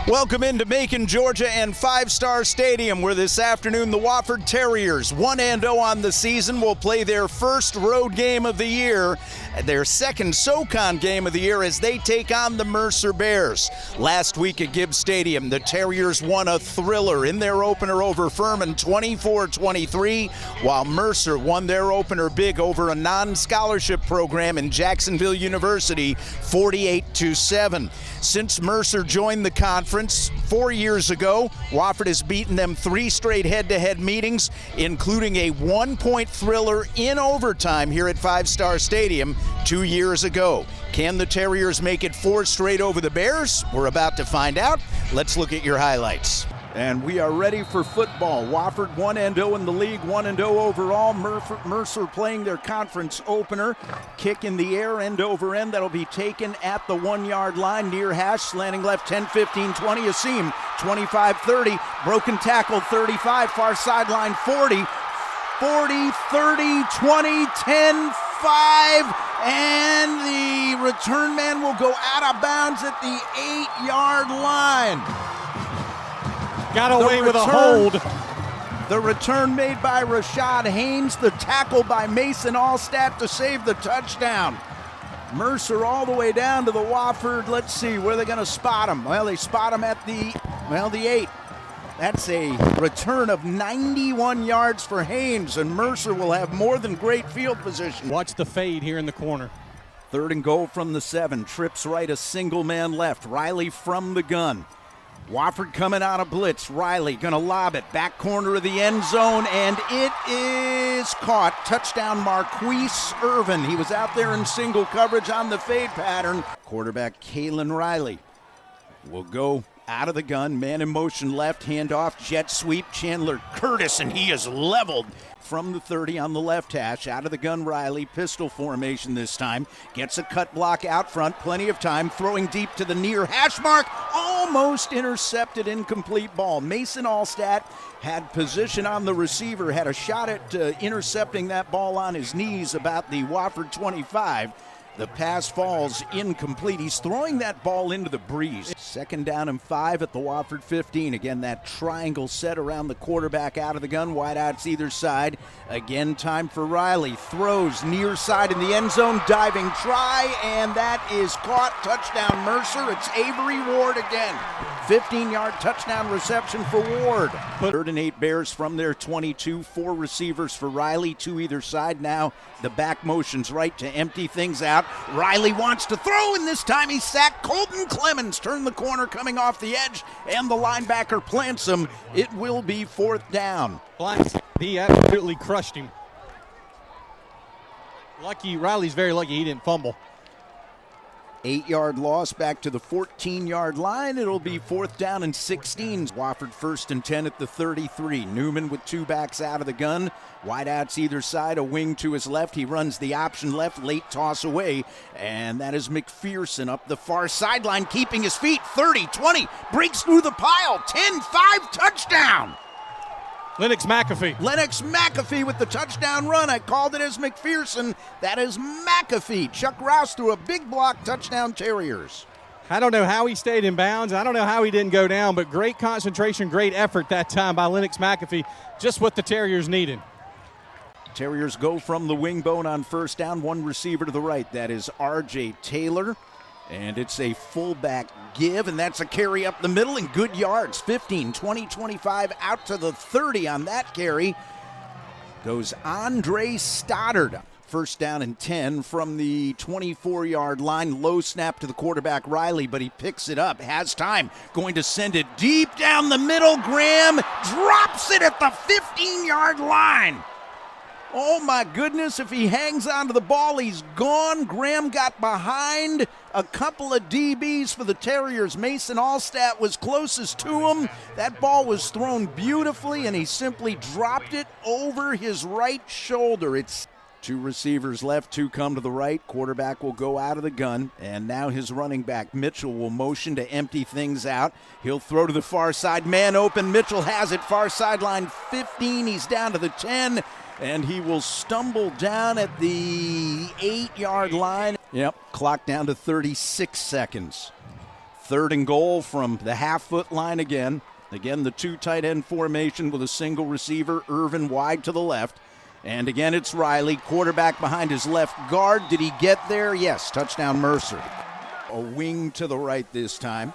Welcome into Macon, Georgia and Five Star Stadium, where this afternoon the Wofford Terriers, 1-0 on the season, will play their first road game of the year, their second SoCon game of the year as they take on the Mercer Bears. Last week at Gibbs Stadium, the Terriers won a thriller in their opener over Furman 24-23, while Mercer won their opener big over a non-scholarship program in Jacksonville University 48-7. Since Mercer joined the conference 4 years ago, Wofford has beaten them 3 straight head-to-head meetings, including a 1-point thriller in overtime here at Five Star Stadium 2 years ago. Can the Terriers make it 4 straight over the Bears? We're about to find out. Let's look at your highlights. And we are ready for football. Wofford 1-0 in the league, 1-0 overall. Mercer playing their conference opener. Kick in the air, end over end. That'll be taken at the 1-yard line, near hash, slanting left 10, 15, 20, a seam, 25, 30, broken tackle 35, far sideline 40, 40, 30, 20, 10, 5, and the return man will go out of bounds at the 8-yard line. Got away with a hold. The return made by Rashad Haynes, the tackle by Mason Allstat to save the touchdown. Mercer all the way down to the Wofford. Let's see, where they're going to spot him. Well, they spot him at the 8. That's a return of 91 yards for Haynes, and Mercer will have more than great field position. Watch the fade here in the corner. 3rd and goal from the 7. Trips right, a single man left. Riley from the gun. Wofford coming out of blitz. Riley going to lob it. Back corner of the end zone, and it is caught. Touchdown, Marquise Irvin. He was out there in single coverage on the fade pattern. Quarterback Kalen Riley will go out of the gun. Man in motion left, handoff, jet sweep. Chandler Curtis, and he is leveled from the 30 on the left hash. Out of the gun, Riley, pistol formation this time. Gets a cut block out front, plenty of time. Throwing deep to the near hash mark. Almost intercepted, incomplete ball. Mason Allstat had position on the receiver, had a shot at intercepting that ball on his knees about the Wofford 25. The pass falls incomplete. He's throwing that ball into the breeze. 2nd down and 5 at the Wofford 15. Again, that triangle set around the quarterback out of the gun. Wideouts either side. Again, time for Riley. Throws near side in the end zone. Diving try, and that is caught. Touchdown, Mercer. It's Avery Ward again. 15-yard touchdown reception for Ward. 3rd and 8 Bears from their 22. 4 receivers for Riley, 2 either side. Now the back motion's right to empty things out. Riley wants to throw, and this time he's sacked. Colton Clemens turned the corner coming off the edge, and the linebacker plants him. It will be 4th down. He absolutely crushed him. Riley's very lucky he didn't fumble. 8-yard loss back to the 14-yard line. It'll be 4th down and 16. Wofford 1st and 10 at the 33. Newman with 2 backs out of the gun. Wideouts either side, a wing to his left. He runs the option left, late toss away. And that is McPherson up the far sideline, keeping his feet. 30, 20, breaks through the pile. 10-5, touchdown. Lennox McAfee with the touchdown run. I called it as McPherson. That is McAfee. Chuck Rouse threw a big block, touchdown Terriers. I don't know how he stayed in bounds. I don't know how he didn't go down, but great concentration, great effort that time by Lennox McAfee. Just what the Terriers needed. Terriers go from the wing bone on 1st down. 1 receiver to the right. That is R.J. Taylor. And it's a fullback give, and that's a carry up the middle and good yards. 15, 20, 25, out to the 30 on that carry. Goes Andre Stoddard. 1st down and 10 from the 24-yard line. Low snap to the quarterback, Riley, but he picks it up, has time. Going to send it deep down the middle. Graham drops it at the 15-yard line. Oh my goodness, if he hangs onto the ball, he's gone. Graham got behind a couple of DBs for the Terriers. Mason Allstat was closest to him. That ball was thrown beautifully, and he simply dropped it over his right shoulder. It's 2 receivers left, 2 come to the right. Quarterback will go out of the gun, and now his running back, Mitchell, will motion to empty things out. He'll throw to the far side. Man open. Mitchell has it. Far sideline 15. He's down to the 10. And he will stumble down at the 8-yard line. Yep, clock down to 36 seconds. 3rd and goal from the half-foot line again. Again, the 2 tight end formation with a single receiver, Irvin wide to the left. And again, it's Riley, quarterback behind his left guard. Did he get there? Yes, touchdown Mercer. A wing to the right this time.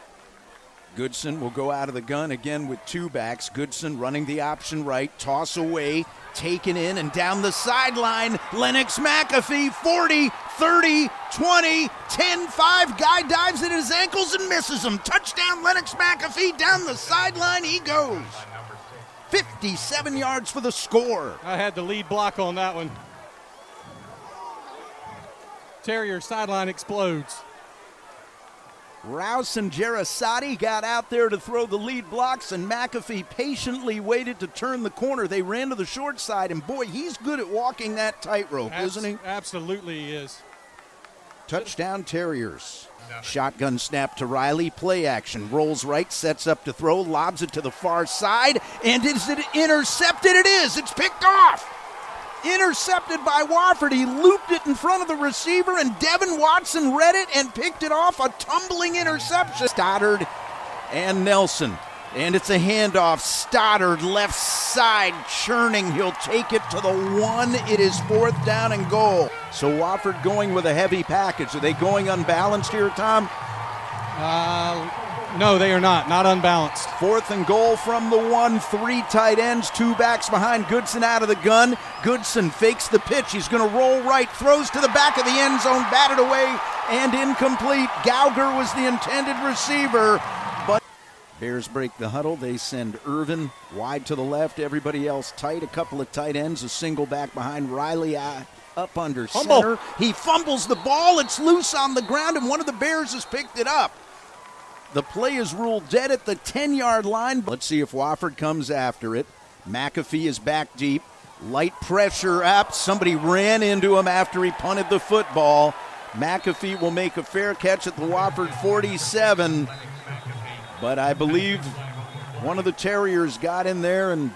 Goodson will go out of the gun again with 2 backs. Goodson running the option right, toss away, taken in and down the sideline. Lennox McAfee, 40, 30, 20, 10, 5. Guy dives at his ankles and misses him. Touchdown Lennox McAfee, down the sideline he goes. 57 yards for the score. I had the lead block on that one. Terrier sideline explodes. Rouse and Gerasati got out there to throw the lead blocks, and McAfee patiently waited to turn the corner. They ran to the short side, and boy, he's good at walking that tightrope, isn't he? Absolutely he is. Touchdown Terriers. Shotgun snap to Riley, play action, rolls right, sets up to throw, lobs it to the far side, and is it intercepted? It is, it's picked off. Intercepted by Wofford. He looped it in front of the receiver, and Devin Watson read it and picked it off. A tumbling interception. Stoddard and Nelson. And it's a handoff. Stoddard left side churning. He'll take it to the 1. It is 4th down and goal. So Wofford going with a heavy package. Are they going unbalanced here, Tom? No, they are not. Not unbalanced. 4th and goal from the 1. 3 tight ends, 2 backs behind. Goodson out of the gun. Goodson fakes the pitch. He's going to roll right, throws to the back of the end zone, batted away, and incomplete. Gauger was the intended receiver, but Bears break the huddle. They send Irvin wide to the left. Everybody else tight. A couple of tight ends, a single back behind. Riley up under center. He fumbles the ball. It's loose on the ground, and one of the Bears has picked it up. The play is ruled dead at the 10-yard line. Let's see if Wofford comes after it. McAfee is back deep. Light pressure up. Somebody ran into him after he punted the football. McAfee will make a fair catch at the Wofford 47. But I believe one of the Terriers got in there and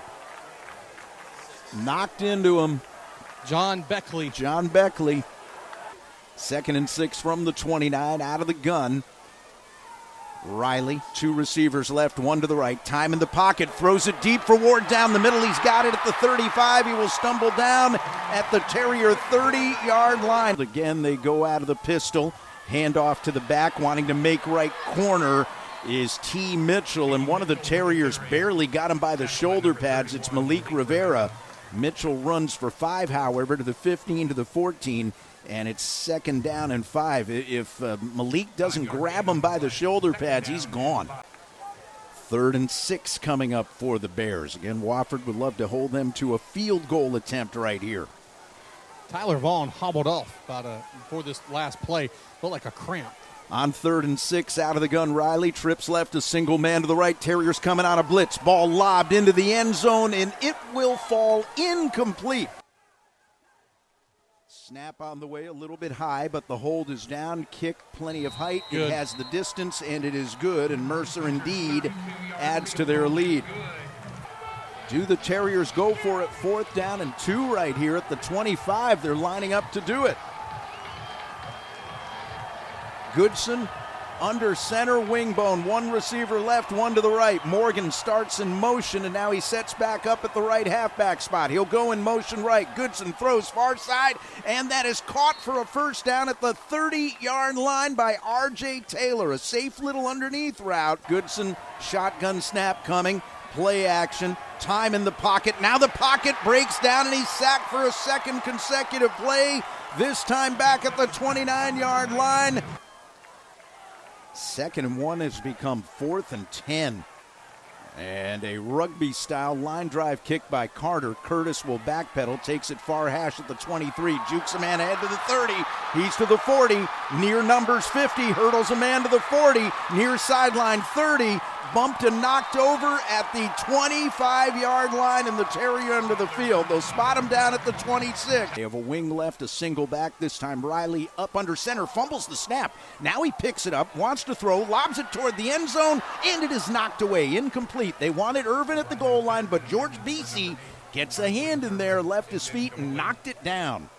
knocked into him. John Beckley. 2nd and 6 from the 29, out of the gun. Riley, 2 receivers left, 1 to the right. Time in the pocket, throws it deep for Ward down the middle. He's got it at the 35. He will stumble down at the Terrier 30-yard line. Again, they go out of the pistol. Handoff to the back, wanting to make right corner is T. Mitchell, and one of the Terriers barely got him by the shoulder pads. It's Malik Rivera. Mitchell runs for 5, however, to the 15, to the 14. And it's 2nd down and 5. If Malik doesn't grab him by the shoulder pads, he's gone. 3rd and 6 coming up for the Bears. Again, Wofford would love to hold them to a field goal attempt right here. Tyler Vaughn hobbled off before this last play. Felt like a cramp. On 3rd and 6, out of the gun, Riley trips left, a single man to the right. Terriers coming out of blitz. Ball lobbed into the end zone, and it will fall incomplete. Snap on the way, a little bit high, but the hold is down. Kick, plenty of height. Good. It has the distance, and it is good. And Mercer indeed adds to their lead. Do the Terriers go for it? 4th down and 2 right here at the 25. They're lining up to do it. Goodson under center, wing bone. 1 receiver left, 1 to the right. Morgan starts in motion, and now he sets back up at the right halfback spot. He'll go in motion right. Goodson throws far side, and that is caught for a 1st down at the 30-yard line by R.J. Taylor. A safe little underneath route. Goodson, shotgun snap coming. Play action. Time in the pocket. Now the pocket breaks down, and he's sacked for a 2nd consecutive play. This time back at the 29-yard line. 2nd and 1 has become 4th and 10. And a rugby-style line drive kick by Carter. Curtis will backpedal, takes it far hash at the 23, jukes a man ahead to the 30. He's to the 40, near numbers 50, hurdles a man to the 40, near sideline 30, bumped and knocked over at the 25-yard line, and the Terrier under the field. They'll spot him down at the 26. They have a wing left, a single back. This time Riley up under center, fumbles the snap. Now he picks it up, wants to throw, lobs it toward the end zone, and it is knocked away, incomplete. They wanted Irvin at the goal line, but George Beasy gets a hand in there, left his feet, and knocked it down.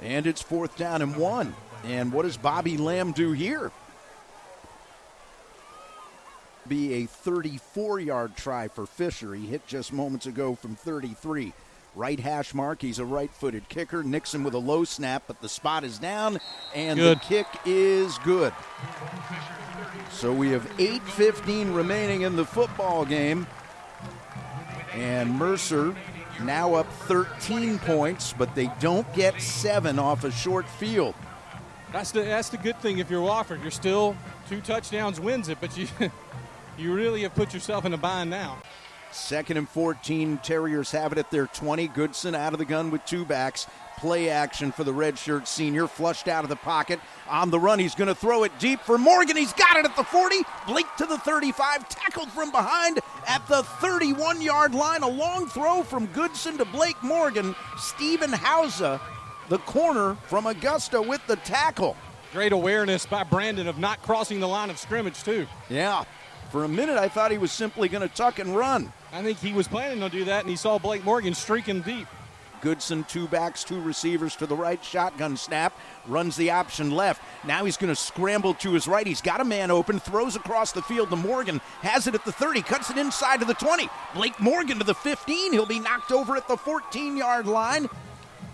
And it's 4th down and 1. And what does Bobby Lamb do here? Be a 34-yard try for Fisher. He hit just moments ago from 33. Right hash mark. He's a right-footed kicker. Nixon with a low snap, but the spot is down, and good. The kick is good. So we have 8:15 remaining in the football game. And Mercer now up 13 points, but they don't get 7 off a short field. That's the good thing if you're Wofford. You're still 2 touchdowns wins it, but you really have put yourself in a bind now. 2nd and 14, Terriers have it at their 20. Goodson out of the gun with 2 backs. Play action for the redshirt senior, flushed out of the pocket. On the run, he's going to throw it deep for Morgan. He's got it at the 40. Blake to the 35, tackled from behind at the 31-yard line. A long throw from Goodson to Blake Morgan. Steven Hausa, the corner from Augusta, with the tackle. Great awareness by Brandon of not crossing the line of scrimmage, too. Yeah. For a minute, I thought he was simply going to tuck and run. I think he was planning to do that, and he saw Blake Morgan streaking deep. Goodson, 2 backs, 2 receivers to the right, shotgun snap, runs the option left. Now he's going to scramble to his right. He's got a man open, throws across the field to Morgan, has it at the 30, cuts it inside to the 20. Blake Morgan to the 15. He'll be knocked over at the 14-yard line.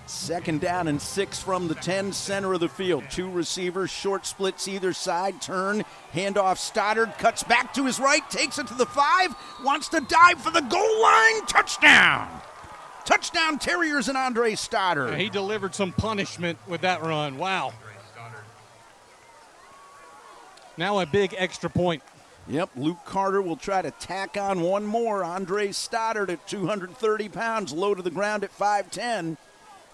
2nd down and 6 from the 10, center of the field. 2 receivers, short splits either side, turn, handoff Stoddard, cuts back to his right, takes it to the 5, wants to dive for the goal line, touchdown! Touchdown Terriers and Andre Stoddard. He delivered some punishment with that run, wow. Now a big extra point. Yep, Luke Carter will try to tack on one more. Andre Stoddard at 230 pounds, low to the ground at 5'10".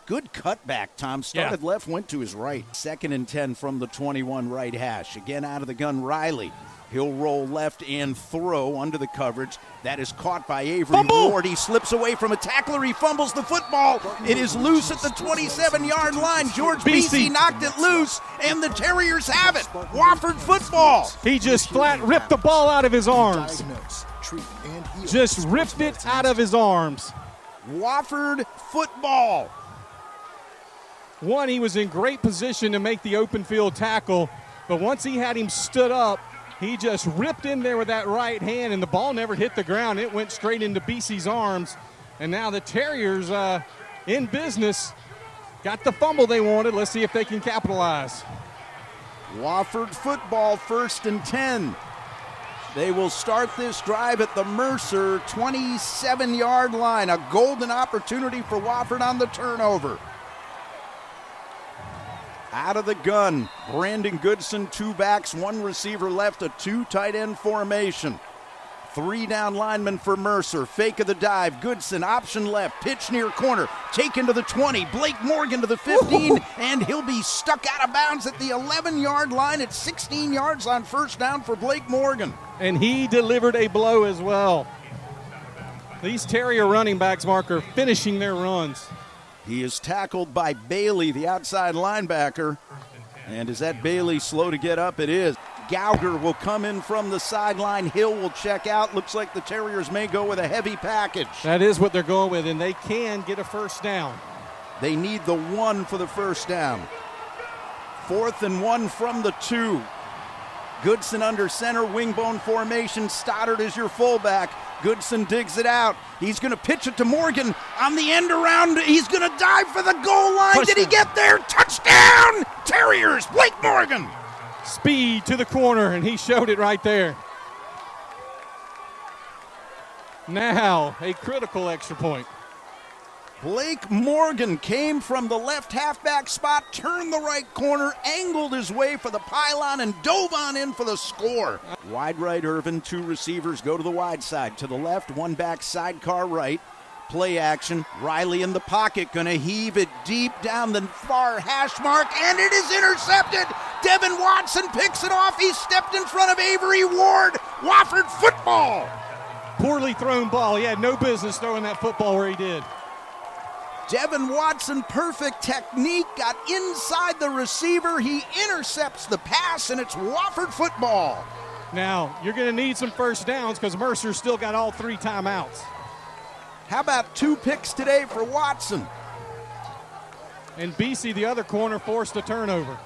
Good cutback, Tom. Started left, went to his right. 2nd and 10 from the 21 right hash. Again out of the gun, Riley. He'll roll left and throw under the coverage. That is caught by Avery Ward. He slips away from a tackler. He fumbles the football. It is loose at the 27-yard line. George Beasy knocked it loose, and the Terriers have it. Wofford football. He just flat ripped the ball out of his arms. Just ripped it out of his arms. Wofford football. One, he was in great position to make the open field tackle, but once he had him stood up, he just ripped in there with that right hand, and the ball never hit the ground. It went straight into Beasy's arms, and now the Terriers in business. Got the fumble they wanted. Let's see if they can capitalize. Wofford football, 1st and 10. They will start this drive at the Mercer 27-yard line. A golden opportunity for Wofford on the turnover. Out of the gun, Brandon Goodson, 2 backs, 1 receiver left, a 2 tight end formation. 3 down linemen for Mercer. Fake of the dive. Goodson, option left, pitch near corner, taken to the 20. Blake Morgan to the 15, and he'll be stuck out of bounds at the 11-yard line at 16 yards on 1st down for Blake Morgan. And he delivered a blow as well. These Terrier running backs, Mark, are finishing their runs. He is tackled by Bailey, the outside linebacker. And is that Bailey slow to get up? It is. Gauger will come in from the sideline. Hill will check out. Looks like the Terriers may go with a heavy package. That is what they're going with, and they can get a 1st down. They need the 1 for the 1st down. 4th and 1 from the 2. Goodson under center, wingbone formation. Stoddard is your fullback. Goodson digs it out. He's going to pitch it to Morgan on the end around. He's going to dive for the goal line. Touchdown. Did he get there? Touchdown! Terriers, Blake Morgan. Speed to the corner, and he showed it right there. Now, a critical extra point. Blake Morgan came from the left halfback spot, turned the right corner, angled his way for the pylon, and dove on in for the score. Wide right, Irvin. 2 receivers go to the wide side. To the left, 1 back, sidecar right. Play action. Riley in the pocket, going to heave it deep down the far hash mark, and it is intercepted. Devin Watson picks it off. He stepped in front of Avery Ward. Wofford football. Poorly thrown ball. He had no business throwing that football where he did. Devin Watson, perfect technique, got inside the receiver. He intercepts the pass, and it's Wofford football. Now, you're going to need some 1st downs because Mercer's still got all 3 timeouts. How about 2 picks today for Watson? And BC, the other corner, forced a turnover.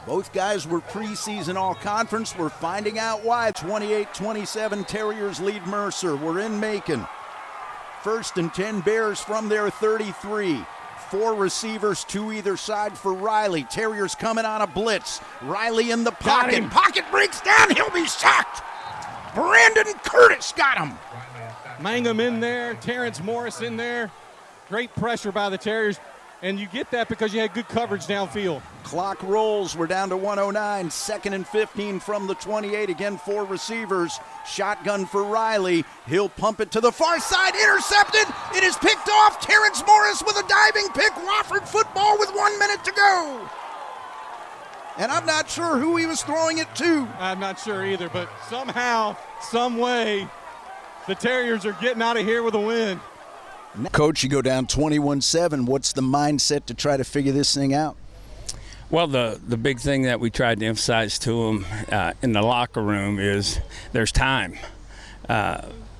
Both guys were preseason all-conference. We're finding out why. 28-27, Terriers lead Mercer. We're in Macon. 1st and 10, Bears from their 33. 4 receivers, 2 either side for Riley. Terriers coming on a blitz. Riley in the pocket. Pocket breaks down. He'll be sacked. Brandon Curtis got him. Mangum in there. Terrence Morris in there. Great pressure by the Terriers. And you get that because you had good coverage downfield. Clock rolls. We're down to 109. 2nd and 15 from the 28. Again, 4 receivers. Shotgun for Riley. He'll pump it to the far side. Intercepted. It is picked off. Terrence Morris with a diving pick. Wofford football with 1 minute to go. And I'm not sure who he was throwing it to. I'm not sure either, but somehow, some way, the Terriers are getting out of here with a win. Coach, you go down 21-7. What's the mindset to try to figure this thing out? Well, the big thing that we tried to emphasize to them in the locker room is there's time.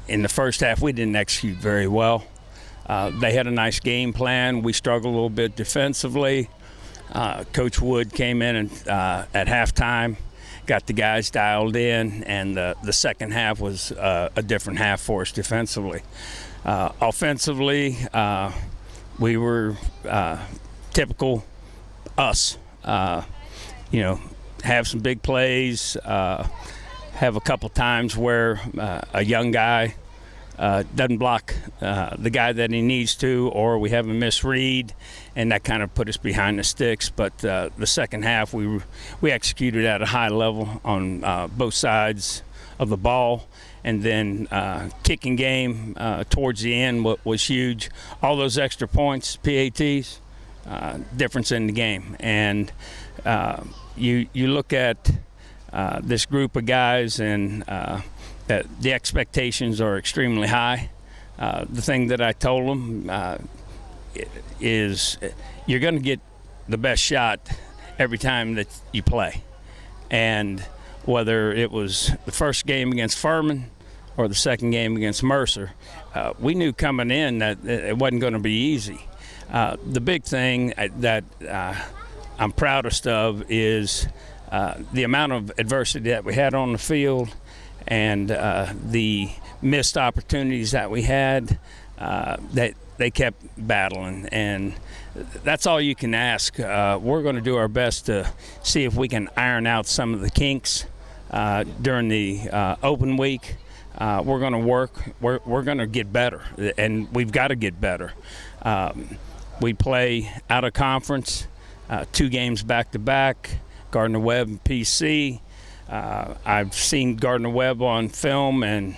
In the first half, we didn't execute very well. They had a nice game plan. We struggled a little bit defensively. Coach Wood came in and, at halftime, got the guys dialed in, and the second half was a different half for us defensively. Offensively, we were typical us. Have some big plays, have a couple times where a young guy doesn't block the guy that he needs to, or we have a misread, and that kind of put us behind the sticks. But the second half, we executed at a high level on both sides of the ball. And then kicking game towards the end was huge. All those extra points, PATs, difference in the game. And you look at this group of guys, and that the expectations are extremely high. The thing that I told them is you're going to get the best shot every time that you play. And whether it was the first game against Furman or the second game against Mercer, we knew coming in that it wasn't going to be easy. The big thing that I'm proudest of is the amount of adversity that we had on the field, and the missed opportunities that we had, that they kept battling. And that's all you can ask. We're going to do our best to see if we can iron out some of the kinks during the open week. We're going to work. We're going to get better, and we've got to get better. We play out of conference, 2 games back-to-back, Gardner-Webb and PC. I've seen Gardner-Webb on film, and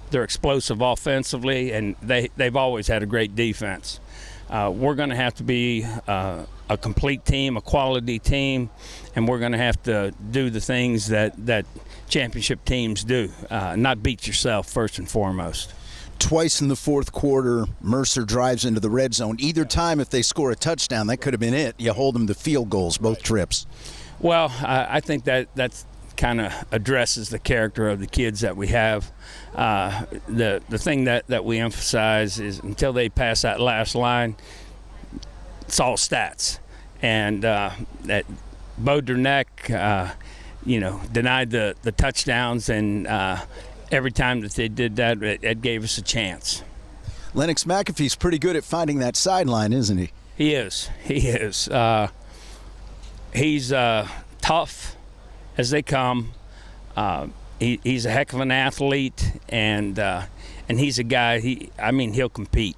they're explosive offensively, and they've always had a great defense. We're going to have to be a complete team, a quality team, and we're going to have to do the things that championship teams do, not beat yourself first and foremost. Twice in the fourth quarter, Mercer drives into the red zone. Either time, if they score a touchdown, that could have been it. You hold them to field goals both trips. Well, I think that's kind of addresses the character of the kids that we have. The thing that we emphasize is until they pass that last line, it's all stats. And that Bo Derneck, denied the touchdowns, and every time that they did that, it gave us a chance. Lennox McAfee's pretty good at finding that sideline, isn't he? He is. He's tough as they come. He's a heck of an athlete, and he's a guy. He'll compete.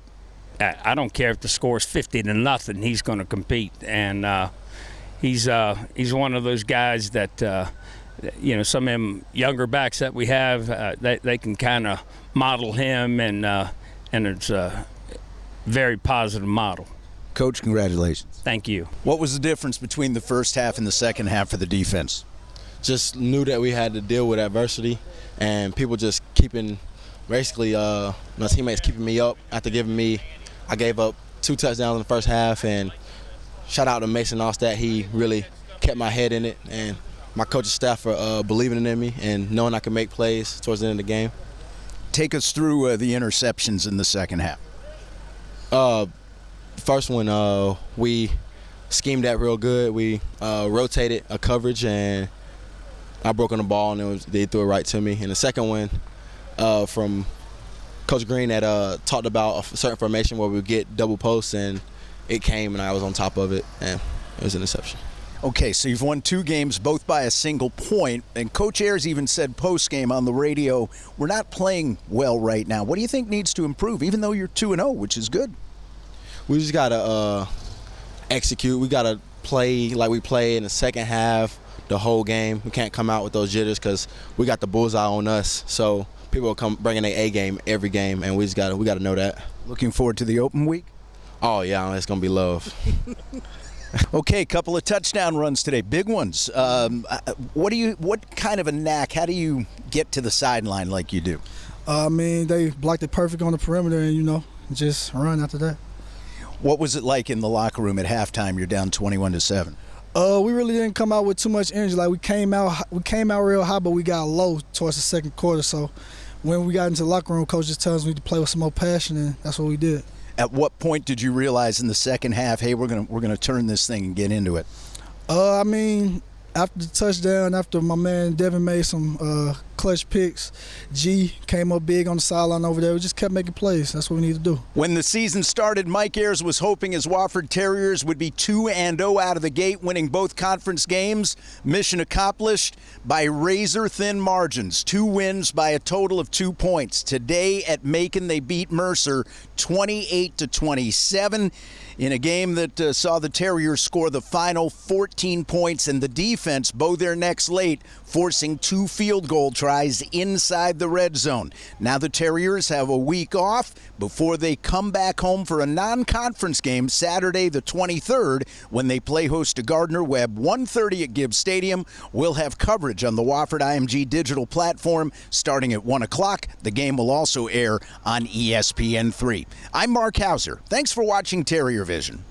I don't care if the score's 50-0. He's going to compete, and he's one of those guys that some of them younger backs that we have, they can kind of model him, and it's a very positive model. Coach, congratulations. Thank you. What was the difference between the first half and the second half for the defense? Just knew that we had to deal with adversity, and people just keeping, basically, my teammates keeping me up after I gave up 2 touchdowns in the first half, and shout out to Mason Allstat. He really kept my head in it, and my coaching staff for believing in me and knowing I could make plays towards the end of the game. Take us through the interceptions in the second half. First one, we schemed that real good. We rotated a coverage, and I broke on the ball, and they threw it right to me. And the second one from Coach Green that talked about a certain formation where we would get double posts, and it came, and I was on top of it, and it was an interception. Okay, so you've won 2 games, both by a single point, and Coach Ayers even said post-game on the radio, we're not playing well right now. What do you think needs to improve, even though you're 2-0, which is good? We just got to execute. We got to play like we play in the second half the whole game. We can't come out with those jitters because we got the bullseye on us. So people will come bringing their A game every game, and we got to know that. Looking forward to the open week? Oh, yeah, it's going to be love. Okay, couple of touchdown runs today, big ones. What kind of a knack? How do you get to the sideline like you do? They blocked it perfect on the perimeter, and just run after that. What was it like in the locker room at halftime? You're down 21-7. We really didn't come out with too much energy. Like we came out real high, but we got low towards the second quarter. So when we got into the locker room, coach just tells us we need to play with some more passion, and that's what we did. At what point did you realize in the second half, hey, we're gonna turn this thing and get into it? After the touchdown, after my man Devin made some clutch picks, G came up big on the sideline over there. We just kept making plays. That's what we need to do. When the season started, Mike Ayers was hoping his Wofford Terriers would be 2-0 out of the gate, winning both conference games. Mission accomplished by razor-thin margins. 2 wins by a total of 2 points. Today at Macon, they beat Mercer 28-27 in a game that saw the Terriers score the final 14 points, and the defense bow their necks late, forcing 2 field goal tries inside the red zone. Now the Terriers have a week off before they come back home for a non-conference game Saturday the 23rd when they play host to Gardner-Webb, 1:30 at Gibbs Stadium. We'll have coverage on the Wofford IMG digital platform starting at 1 o'clock. The game will also air on ESPN3. I'm Mark Hauser. Thanks for watching Terrier Vision.